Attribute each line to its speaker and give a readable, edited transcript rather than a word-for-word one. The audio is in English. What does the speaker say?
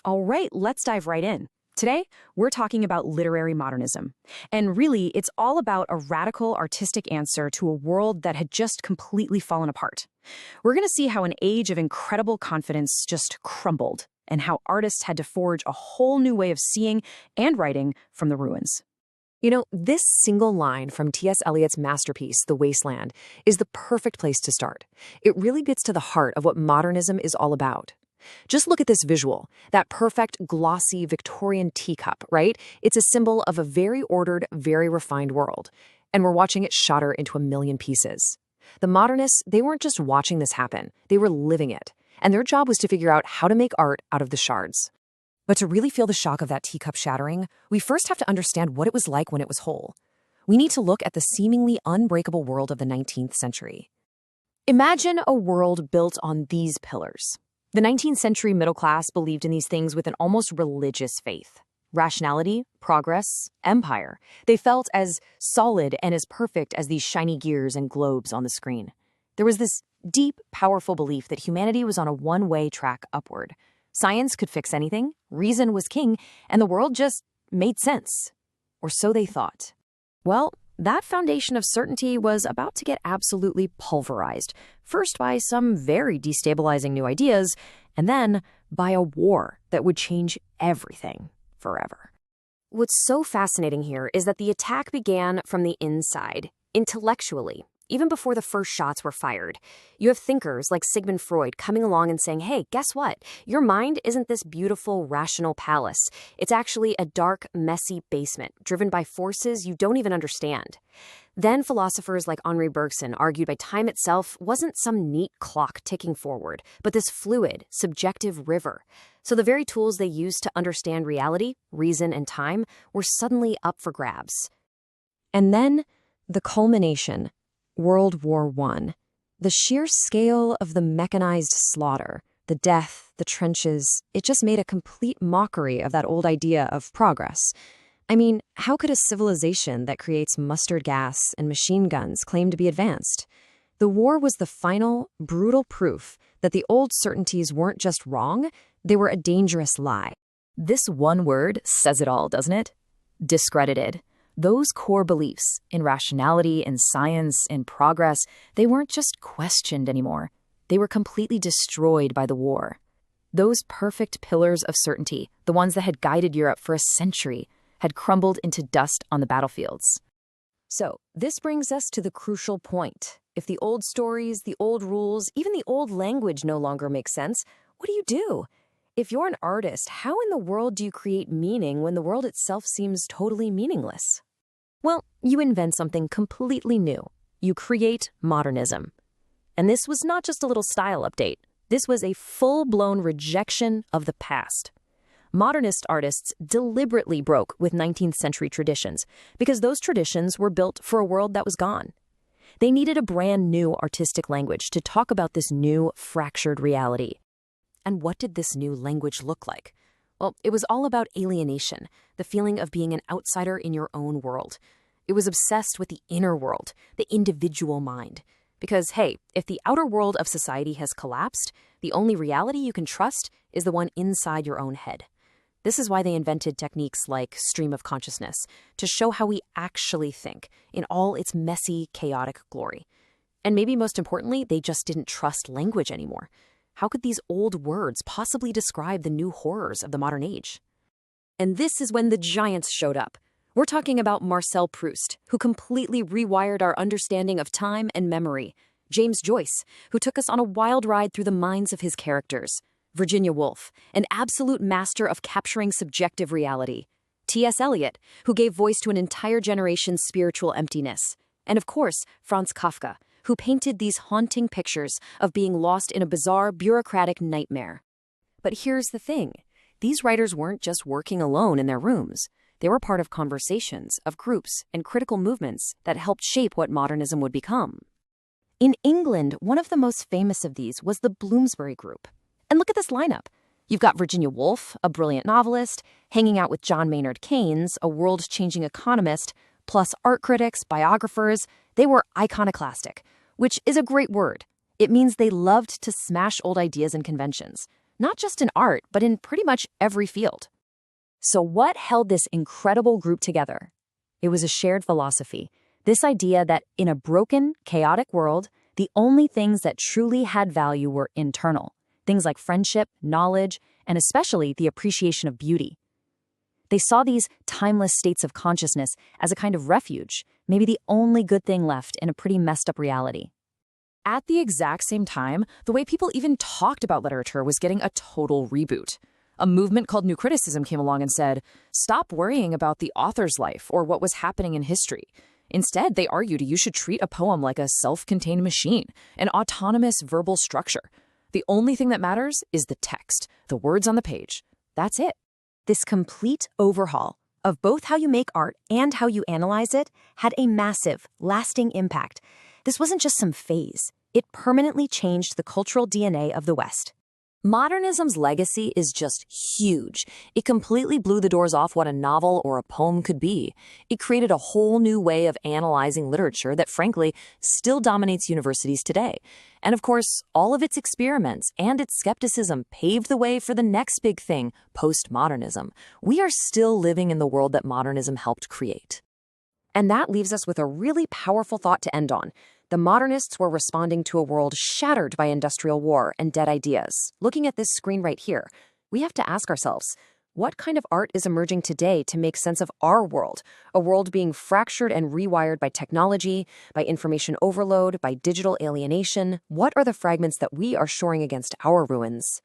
Speaker 1: All right, let's dive right in. Today, we're talking about literary modernism. And really, it's all about a radical artistic answer to a world that had just completely fallen apart. We're going to see how an age of incredible confidence just crumbled, and how artists had to forge a whole new way of seeing and writing from the ruins.
Speaker 2: This single line from T.S. Eliot's masterpiece, The Wasteland, is the perfect place to start. It really gets to the heart of what modernism is all about. Just look at this visual, that perfect, glossy Victorian teacup, right? It's a symbol of a very ordered, very refined world. And we're watching it shatter into a million pieces. The modernists, they weren't just watching this happen, they were living it. And their job was to figure out how to make art out of the shards. But to really feel the shock of that teacup shattering, we first have to understand what it was like when it was whole. We need to look at the seemingly unbreakable world of the 19th century. Imagine a world built on these pillars. The 19th century middle class believed in these things with an almost religious faith. Rationality, progress, empire. They felt as solid and as perfect as these shiny gears and globes on the screen. There was this deep, powerful belief that humanity was on a one-way track upward. Science could fix anything, reason was king, and the world just made sense. Or so they thought. Well, that foundation of certainty was about to get absolutely pulverized, first by some very destabilizing new ideas, and then by a war that would change everything forever. What's so fascinating here is that the attack began from the inside, intellectually. Even before the first shots were fired, you have thinkers like Sigmund Freud coming along and saying, hey, guess what? Your mind isn't this beautiful, rational palace. It's actually a dark, messy basement driven by forces you don't even understand. Then philosophers like Henri Bergson argued by time itself wasn't some neat clock ticking forward, but this fluid, subjective river. So the very tools they used to understand reality, reason, and time were suddenly up for grabs. And then the culmination. World War I. The sheer scale of the mechanized slaughter, the death, the trenches, it just made a complete mockery of that old idea of progress. I mean, how could a civilization that creates mustard gas and machine guns claim to be advanced? The war was the final, brutal proof that the old certainties weren't just wrong, they were a dangerous lie. This one word says it all, doesn't it? Discredited. Those core beliefs in rationality, in science, in progress, they weren't just questioned anymore. They were completely destroyed by the war. Those perfect pillars of certainty, the ones that had guided Europe for a century, had crumbled into dust on the battlefields. So, this brings us to the crucial point. If the old stories, the old rules, even the old language no longer make sense, what do you do? If you're an artist, how in the world do you create meaning when the world itself seems totally meaningless? Well, you invent something completely new. You create modernism. And this was not just a little style update. This was a full-blown rejection of the past. Modernist artists deliberately broke with 19th century traditions because those traditions were built for a world that was gone. They needed a brand new artistic language to talk about this new fractured reality. And what did this new language look like? Well, it was all about alienation, the feeling of being an outsider in your own world. It was obsessed with the inner world, the individual mind. Because, hey, if the outer world of society has collapsed, the only reality you can trust is the one inside your own head. This is why they invented techniques like stream of consciousness, to show how we actually think, in all its messy, chaotic glory. And maybe most importantly, they just didn't trust language anymore. How could these old words possibly describe the new horrors of the modern age? And this is when the giants showed up. We're talking about Marcel Proust, who completely rewired our understanding of time and memory. James Joyce, who took us on a wild ride through the minds of his characters. Virginia Woolf, an absolute master of capturing subjective reality. T.S. Eliot, who gave voice to an entire generation's spiritual emptiness. And of course, Franz Kafka, who painted these haunting pictures of being lost in a bizarre, bureaucratic nightmare. But here's the thing. These writers weren't just working alone in their rooms. They were part of conversations, of groups, and critical movements that helped shape what modernism would become. In England, one of the most famous of these was the Bloomsbury Group. And look at this lineup. You've got Virginia Woolf, a brilliant novelist, hanging out with John Maynard Keynes, a world-changing economist, plus art critics, biographers. They were iconoclastic, which is a great word. It means they loved to smash old ideas and conventions.
Speaker 1: not just in art, but in pretty much every field. So what held this incredible group together? It was a shared philosophy, this idea that in a broken, chaotic world, the only things that truly had value were internal, things like friendship, knowledge, and especially the appreciation of beauty. They saw these timeless states of consciousness as a kind of refuge, maybe the only good thing left in a pretty messed up reality. At the exact same time, the way people even talked about literature was getting a total reboot. A movement called New Criticism came along and said, stop worrying about the author's life or what was happening in history. Instead, they argued you should treat a poem like a self-contained machine, an autonomous verbal structure. The only thing that matters is the text, the words on the page. That's it. This complete overhaul of both how you make art and how you analyze it had a massive, lasting impact. This wasn't just some phase. It permanently changed the cultural DNA of the West.
Speaker 2: Modernism's legacy is just huge. It completely blew the doors off what a novel or a poem could be. It created a whole new way of analyzing literature that, frankly, still dominates universities today. And of course, all of its experiments and its skepticism paved the way for the next big thing, postmodernism. We are still living in the world that modernism helped create.
Speaker 1: And that leaves us with a really powerful thought to end on. The modernists were responding to a world shattered by industrial war and dead ideas. Looking at this screen right here, we have to ask ourselves, what kind of art is emerging today to make sense of our world? A world being fractured and rewired by technology, by information overload, by digital alienation. What are the fragments that we are shoring against our ruins?